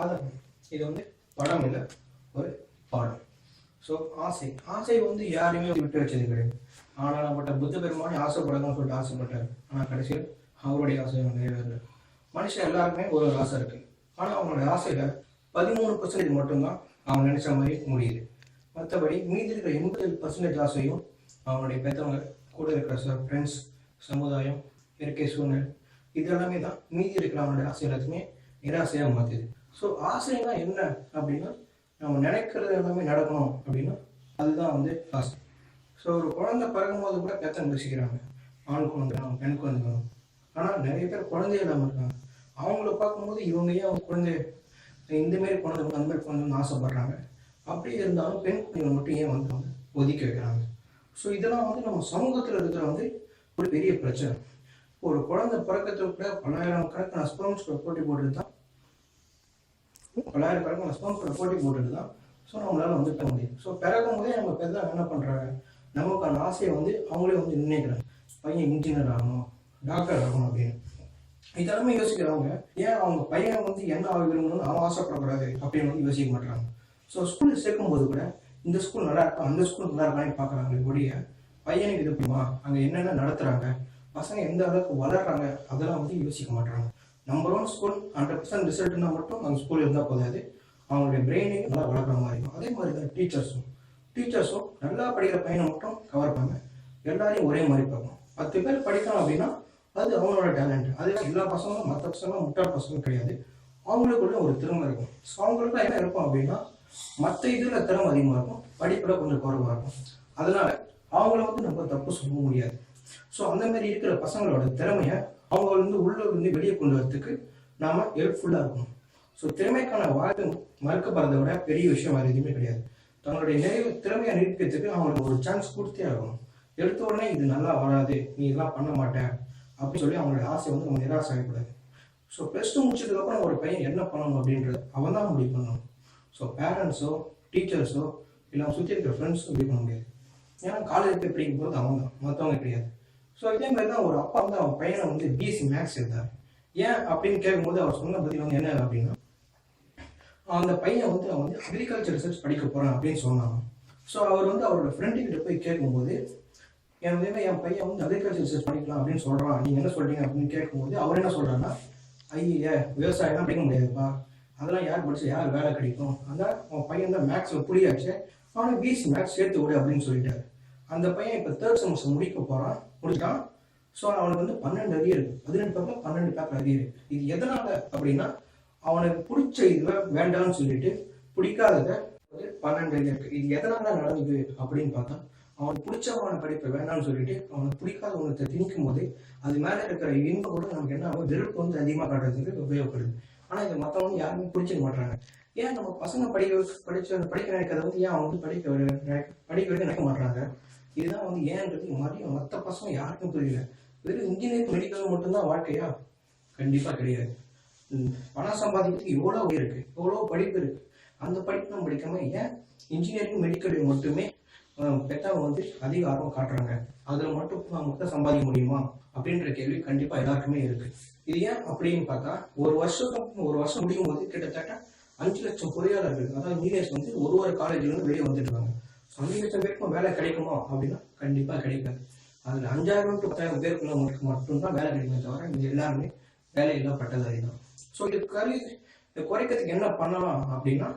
அதான் இது வந்து படம் இல்லை, ஒரு பாடம். ஸோ ஆசை வந்து யாருமே விட்டு வச்சது கிடையாது. ஆனால்பட்ட புத்த பெருமானே ஆசைப்படணும்னு சொல்லிட்டு ஆசைப்பட்டார். ஆனால் கடைசியில் அவருடைய ஆசை நிறைவேறல. மனுஷன் எல்லாருக்குமே ஒரு ஆசை இருக்கு. ஆனால் அவங்களோட ஆசையில 13% மட்டும்தான் அவன் நினைச்ச மாதிரி முடியுது. மற்றபடி மீதி இருக்கிற 87% ஆசையும் அவனுடைய பெற்றவங்க, கூட இருக்கிற ஃப்ரெண்ட்ஸ், சமுதாயம், இயற்கை சூழ்நிலை, இது எல்லாமே தான் மீதி இருக்கிற அவனுடைய ஆசை எல்லாத்தையுமே நிராசையாக மாற்றுது. ஸோ ஆசைனா என்ன அப்படின்னா, நம்ம நினைக்கிறது எல்லாமே நடக்கணும் அப்படின்னா அதுதான் வந்து ஆசை. ஸோ ஒரு குழந்தை பிறக்கும் போது கூட பெத்தனை யோசிக்கிறாங்க, ஆண் குழந்தை வேணும், பெண் குழந்தை வேணும். ஆனால் நிறைய பேர் குழந்தைய இல்லாமல் இருக்காங்க. அவங்கள பார்க்கும்போது இவங்க ஏன் குழந்தை இந்தமாரி குழந்தை அந்த மாதிரி குழந்தைன்னு ஆசைப்படுறாங்க. அப்படியே இருந்தாலும் பெண் குழந்தைகள் மட்டும் ஏன் வந்து அவங்க ஒதுக்கி வைக்கிறாங்க. ஸோ இதெல்லாம் வந்து நம்ம சமூகத்தில் இருக்கிற வந்து ஒரு பெரிய பிரச்சனை. ஒரு குழந்தை பிறக்கத்துக்கு கூட பல்லாயிரக்கணக்கான ஸ்பெர்ம்ஸ் போட்டி போட்டுட்டு தான் ஸோ நம்மளால வந்து பெற முடியும். ஸோ பிறக்கும் போதே நம்ம பெருதான் என்ன பண்ணுறாங்க, நமக்கான ஆசையை வந்து அவங்களே வந்து நிர்ணயிக்கிறாங்க. பையன் இன்ஜினியர் ஆகணும், டாக்டர் ஆகணும் அப்படின்னு. இதெல்லாமே யோசிக்கிறவங்க ஏன் அவங்க பையன் வந்து என்ன ஆக விரும்பணும்னு அவன் ஆசைப்படக்கூடாது அப்படின்னு வந்து யோசிக்க மாட்டாங்க. ஸோ ஸ்கூலில் சேர்க்கும்போது கூட இந்த ஸ்கூல் நல்லா இருக்கா, அந்த ஸ்கூல் நல்லா இருக்கான்னு பார்க்குறாங்களே ஒழிய பையனுக்கு இது பண்ணுமா, அங்கே என்னென்ன நடத்துகிறாங்க, பசங்க எந்த அளவுக்கு வளர்றாங்க, அதெல்லாம் வந்து யோசிக்க மாட்டாங்க. நம்பர் 1 ஸ்கூல் 100% ரிசல்ட்னா மட்டும் அந்த ஸ்கூல் இருந்தால் போதாது, அவங்களுடைய பிரெயினையும் நல்லா வளர்க்குற மாதிரி இருக்கும். அதே மாதிரி தான் டீச்சர்ஸும் நல்லா படிக்கிற பையனை மட்டும் கவர் பண்ண எல்லாரையும் ஒரே மாதிரி பார்க்கணும். 10 பேர் படிக்கணும் அப்படின்னா அது அவங்களோட டேலண்ட். அது எல்லா பசங்களும் மற்ற பசங்களும் முட்டாள் பசங்களும் கிடையாது, அவங்களுக்குள்ள ஒரு திறமை இருக்கும். ஸோ அவங்களுக்கு என்ன இருக்கும் அப்படின்னா மற்ற இதில் திறமை அதிகமாக இருக்கும், படிப்பில் கொஞ்சம் குறைவாக இருக்கும். அதனால அவங்கள வந்து நம்ம தப்பு சொல்ல முடியாது. ஸோ அந்த மாதிரி இருக்கிற பசங்களோட திறமையை அவங்க வந்து உள்ள வந்து வெளியே கொண்டு வரதுக்கு நாம ஹெல்ப்ஃபுல்லாக இருக்கணும். ஸோ திறமைக்கான வாய்ப்பு மறுக்கப்படுறதை விட பெரிய விஷயம் வேறு எதுவுமே கிடையாது. தங்களுடைய திறமையை நிரூபிக்கிறதுக்கு அவங்களுக்கு ஒரு சான்ஸ் கொடுத்தே ஆகணும். எடுத்த உடனே இது நல்லா வராது, நீ இதெல்லாம் பண்ண மாட்டேன் அப்படின்னு சொல்லி அவங்களுடைய ஆசை வந்து நம்ம நிராசைப்படாது. ஸோ +2 முடிச்சதுக்கப்புறம் ஒரு பையன் என்ன பண்ணணும் அப்படின்றது அவன் தான் முடிவு பண்ணணும். ஸோ பேரண்ட்ஸோ டீச்சர்ஸோ இல்லை சுற்றி இருக்கிற ஃப்ரெண்ட்ஸோ முடிவு பண்ண முடியாது. ஏன்னா காலேஜ் போய் படிக்கும் போது அவங்க தான், மற்றவங்க கிடையாது. ஸோ இதே மாதிரி தான் ஒரு அப்பா வந்து அவன் பையனை வந்து பிஎஸ்சி மேக்ஸ் எடுத்தார். ஏன் அப்படின்னு கேட்கும்போது அவர் சொன்ன பதில் வந்து என்ன அப்படின்னா, அந்த பையன் வந்து அவன் வந்து அக்ரிகல்ச்சர் ரிசர்ச் படிக்க போகிறான் அப்படின்னு சொன்னாங்க. ஸோ அவர் வந்து அவரோட ஃப்ரெண்டுக்கிட்ட போய் கேட்கும்போது என் பையன் வந்து அக்ரிகல்ச்சர் ரிசர்ச் படிக்கலாம் அப்படின்னு சொல்கிறான், நீங்கள் என்ன சொல்கிறீங்க அப்படின்னு கேட்கும்போது அவர் என்ன சொல்கிறாங்கன்னா, ஐயா விவசாயம்லாம் படிக்க முடியாதுப்பா, அதெல்லாம் யார் படிச்சு யார் வேலை கிடைக்கும், அதான் அவன் பையன் தான் மேக்ஸில் புரியாச்சு, அவனை பிஎஸ்சி மேக்ஸ் சேர்த்து விடு அப்படின்னு சொல்லிட்டாரு. அந்த பையன் இப்போ 3rd செமஸ்டர் முடிச்சிட்டான். ஸோ அவனுக்கு வந்து 12 அரியர் இருக்கு, 18 பேப்பர் 12 பேப்பர் அரியர் இருக்கு. இது எதனால அப்படின்னா அவனுக்கு பிடிச்ச இதில் வேண்டாம்னு சொல்லிட்டு பிடிக்காதத 12 அரியர் இருக்கு. இது எதனால நடந்தது அப்படின்னு பார்த்தா, அவனுக்கு பிடிச்சவன படிப்பை வேண்டாம்னு சொல்லிட்டு அவனுக்கு பிடிக்காத ஒன்றத்தை திணிக்கும் போது அது மேலே இருக்கிற இன்பம் கூட நமக்கு என்ன ஆகும், வெறுப்பு வந்து அதிகமாக காட்டுறதுக்கு உபயோகப்படுது. ஆனால் இதை மற்றவங்க யாருமே பிடிச்சிக்க மாட்டாங்க. ஏன் நம்ம பசங்க படிக்க நினைக்கிறத வந்து ஏன் அவங்க படிக்க வைக்க நினைக்க மாட்டாங்க? இதுதான் வந்து ஏன்றது மதியம் மற்ற பசங்க யாருக்கும் புரியல. வெறும் இன்ஜினியரிங் மெடிக்கல் மட்டும்தான் வாழ்க்கையா? கண்டிப்பாக கிடையாது. பணம் சம்பாதிக்கிறதுக்கு எவ்வளோ இருக்கு, எவ்வளோ படிப்பு இருக்கு. அந்த படிப்பு நம்ம படிக்காம ஏன் இன்ஜினியரிங் மெடிக்கல் மட்டுமே பெற்றவங்க வந்து அதிக ஆர்வம் காட்டுறாங்க, அதில் மட்டும் நமக்கு சம்பாதிக்க முடியுமா அப்படின்ற கேள்வி கண்டிப்பாக எல்லாருக்குமே இருக்கு. இது ஏன் அப்படின்னு பார்த்தா, ஒரு வருஷம் முடியும் போது கிட்டத்தட்ட 5 லட்சம் பொறியாளர்கள், அதாவது இன்ஜினியர்ஸ் வந்து ஒரு காலேஜ்லேருந்து வெளியே வந்துட்டு இருக்காங்க. 5 லட்சம் பேருக்கும் வேலை கிடைக்குமா அப்படின்னா கண்டிப்பாக கிடைக்காது. அதில் 5000 to 10,000 பேருக்குள்ள மட்டும்தான் வேலை கிடைக்குமே தவிர இது எல்லாருமே வேலையில்லா பட்டதாரி தான். ஸோ இது குறைக்கிறதுக்கு என்ன பண்ணலாம் அப்படின்னா,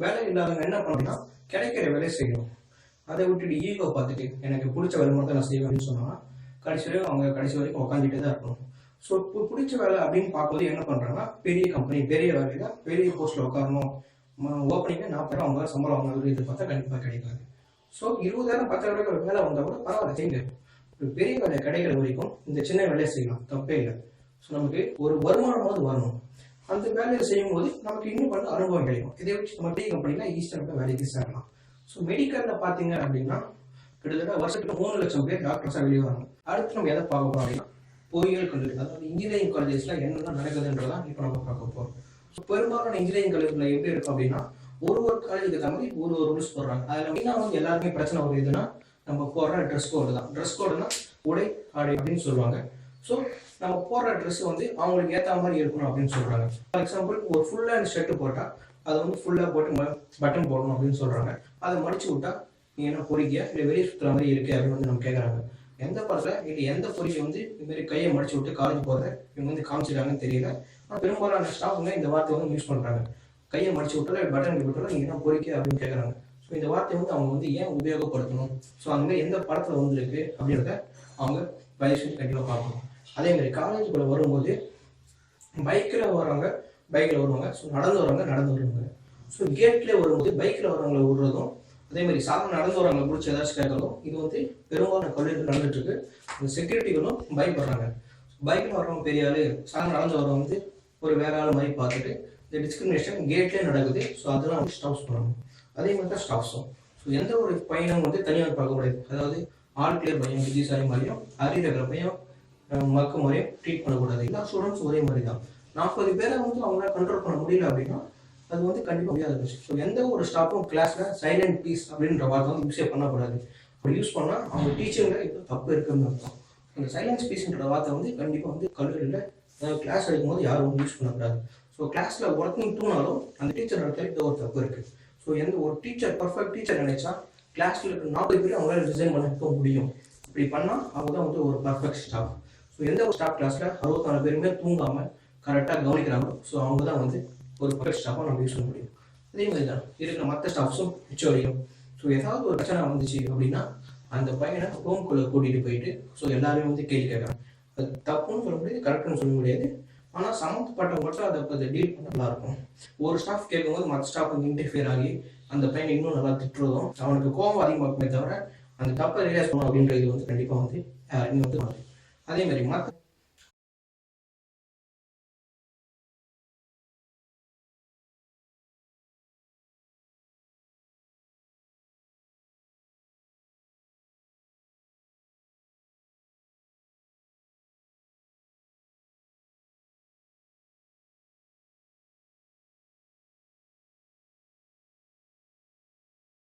வேலை இல்லாதவங்க என்ன பண்ணணும்னா கிடைக்கிற வேலையை செய்யணும். அதை விட்டுட்டு ஈகோ பார்த்துட்டு எனக்கு பிடிச்ச வேலை மட்டும் நான் செய்வேன் அப்படின்னு சொன்னா கடைசி வரைக்கும் உட்காந்துட்டே தான் இருக்கணும். ஸோ இப்போ பிடிச்ச வேலை அப்படின்னு பார்க்கும்போது என்ன பண்ணுறாங்கன்னா, பெரிய கம்பெனி பெரிய வேலையில பெரிய போஸ்ட்டில் உட்காரணும், ஓப்பனிங்க 40,000 சம்பளம் வாங்குறது இது பார்த்தா கண்டிப்பாக கிடைக்காது. ஸோ 20,000 10,000 வேலை வந்தால் கூட பரவாயில்ல செய்யுங்க. ஒரு பெரிய வேலை கிடைக்கிற வரைக்கும் இந்த சின்ன வேலையை செய்யலாம், தப்பே இல்லை. ஸோ நமக்கு ஒரு வருமானமாவது வரணும். அந்த வேலையை செய்யும் போது நமக்கு இன்னும் கொஞ்சம் அனுபவம் கிடைக்கும். இதை வச்சு நம்ம பெரிய கம்பெனியில் ஈஸியாக வேலைக்கு சேரலாம். ஸோ மெடிக்கலில் பார்த்தீங்க அப்படின்னா கிட்டத்தட்ட வருஷத்துக்கு 3 லட்சம் பேர் டாக்டர்ஸாக வெளியே வராங்க. அடுத்து நம்ம எதை பார்க்க போகிறோம் அப்படின்னா, பொறியியல் கல்லூரி, அதாவது இன்ஜினியரிங் காலேஜஸில் என்னென்ன நடக்குதுன்றதான் இப்போ நம்ம பார்க்க போகிறோம். ஸோ பெரும்பாலான இன்ஜினியரிங் கல்லூரியில் எப்படி இருக்கும் அப்படின்னா, ஒரு காலேஜுக்கு தகுந்த மாதிரி ஒரு ரூல்ஸ் போடுறாங்க. அதில் மெயினாக வந்து எல்லாருமே பிரச்சனை வருதுன்னா நம்ம போடுற ட்ரெஸ் கோடு தான். ட்ரெஸ் கோடுனா உடை ஆடை அப்படின்னு சொல்லுவாங்க. ஸோ நம்ம போடுற ட்ரெஸ் வந்து அவங்களுக்கு ஏற்ற மாதிரி இருக்கணும் அப்படின்னு சொல்கிறாங்க. ஃபார் எக்ஸாம்பிள் ஒரு ஃபுல் ஹேண்ட் ஷர்ட்டு போட்டால் அதை வந்து ஃபுல்லாக போட்டு பட்டன் போடணும் அப்படின்னு சொல்கிறாங்க. அதை மடிச்சு விட்டா நீ என்ன பொறிக்கியா இல்லை வெளியே சுற்றுற மாதிரி இருக்கு அப்படின்னு வந்து நம்ம கேட்குறாங்க. எந்த படத்தில் இல்லை எந்த பொறிக்கை வந்து இதுமாரி கையை மடிச்சு விட்டு காலேஜ் போகிறத இவங்க வந்து காமிச்சிருக்காங்கன்னு தெரியல. ஆனால் பெரும்பாலான ஸ்டாஃப்ங்க இந்த வார்த்தையை வந்து யூஸ் பண்ணுறாங்க. கையை மடிச்சு விட்டாலும் பட்டன் விட்டாலும் நீங்கள் என்ன பொறிக்க அப்படின்னு கேட்குறாங்க. ஸோ இந்த வார்த்தையை வந்து அவங்க வந்து ஏன் உபயோகப்படுத்தணும், ஸோ அந்த மாதிரி எந்த படத்தில் வந்துருக்கு அப்படின்றத அவங்க தயவு செஞ்சு கண்டிப்பாக பார்க்கணும். அதேமாதிரி காலேஜுக்குள்ளே வரும்போது பைக்கில் வருவாங்க, ஸோ நடந்து வருவாங்க. ஸோ கேட்லேயே வரும்போது பைக்கில் வரவங்களை விடுறதும் அதேமாதிரி சாதாரண நடந்து வரவங்களை பிடிச்சி ஏதாச்சும் கேட்கறதும் இது வந்து பெரும்பாலான கல்லூரிகள் நடந்துட்டுருக்கு. இந்த செக்யூரிட்டிகளும் பயப்படுறாங்க. பைக்கில் வரவங்க பெரிய ஆள், சாதாரண நடந்து வரவங்க வந்து ஒரு வேற ஆள் மாதிரி பார்த்துட்டு இந்த டிஸ்கிரிமினேஷன் கேட்லேயே நடக்குது. ஸோ அதெல்லாம் வந்து ஸ்டாப்ஸ் பண்ணணும். அதே மாதிரி தான் ஸ்டாஃப்ஸும். ஸோ எந்த ஒரு பையனும் வந்து தனியாக பார்க்கக்கூடாது. அதாவது ஆல் கிளியர் பையன் புத்திசாலி மாதிரியும் அறிவிக்கிற பையன் மக்கு மாதிரியும் ட்ரீட் பண்ணக்கூடாது. எல்லா ஸ்டூடெண்ட்ஸும் ஒரே மாதிரி தான். 40 பேரை வந்து அவங்களால கண்ட்ரோல் பண்ண முடியல அப்படின்னா அது வந்து கண்டிப்பாக முடியாத விஷயம். ஸோ எந்த ஒரு ஸ்டாஃபும் கிளாஸில் சைலண்ட் பீஸ் அப்படின்ற வார்த்தை வந்து யூஸே பண்ணக்கூடாது. அப்படி யூஸ் பண்ணால் அவங்க டீச்சருங்க இப்போ தப்பு இருக்குன்னு அர்த்தம். அந்த சைலன்ஸ் பீஸ்ன்ற வார்த்தை வந்து கண்டிப்பாக வந்து கல்லூரியில் கிளாஸ் எடுக்கும்போது யாரும் வந்து யூஸ் பண்ணக்கூடாது. ஸோ கிளாஸில் ஒர்க்கிங் டூனாலும் அந்த டீச்சர் நடத்தாலும் இது ஒரு தப்பு இருக்குது. ஸோ எந்த ஒரு டீச்சர் பர்ஃபெக்ட் டீச்சர் நினைச்சா கிளாஸில் இருக்கிற 40 பேர் அவங்களால டிசைன் பண்ண முடியும். இப்படி பண்ணால் அவங்க தான் வந்து ஒரு பர்ஃபெக்ட் ஸ்டாஃப். ஸோ எந்த ஒரு ஸ்டாஃப் கிளாஸில் 64 பேருமே தூங்காமல் கரெக்டாக கவனிக்கிறாங்க. ஸோ அவங்க தான் வந்து ஒரு பர்ஃபெக்ட் ஸ்டாஃபாக நம்ம யூஸ் பண்ண முடியும். அதே மாதிரி தான் இருக்கிற மற்ற ஸ்டாஃப்ஸும் மிச்சம் வரைக்கும். ஸோ ஏதாவது ஒரு பிரச்சனை வந்துச்சு அப்படின்னா அந்த பையனை ரூம்குள்ளே கூட்டிகிட்டு போயிட்டு ஸோ எல்லாருமே வந்து கேள்வி கேட்குறாங்க. அது தப்புன்னு சொல்ல முடியாது, கரெக்டுன்னு சொல்ல முடியாது. ஆனால் சம்மந்தப்பட்டவங்க மட்டும் அதை டீல் பண்ண நல்லா இருக்கும். ஒரு ஸ்டாஃப் கேட்கும்போது மற்ற ஸ்டாஃப் வந்து இன்டர்ஃபியர் ஆகி அந்த பையனை இன்னும் நல்லா திட்டுறதும் அவனுக்கு கோபம் அதிகமாக்குமே தவிர அந்த தப்பை ரியலைஸ் பண்ணணும் அப்படின்றது வந்து கண்டிப்பாக வந்து யாருமே வந்து அதே மாதிரி மற்ற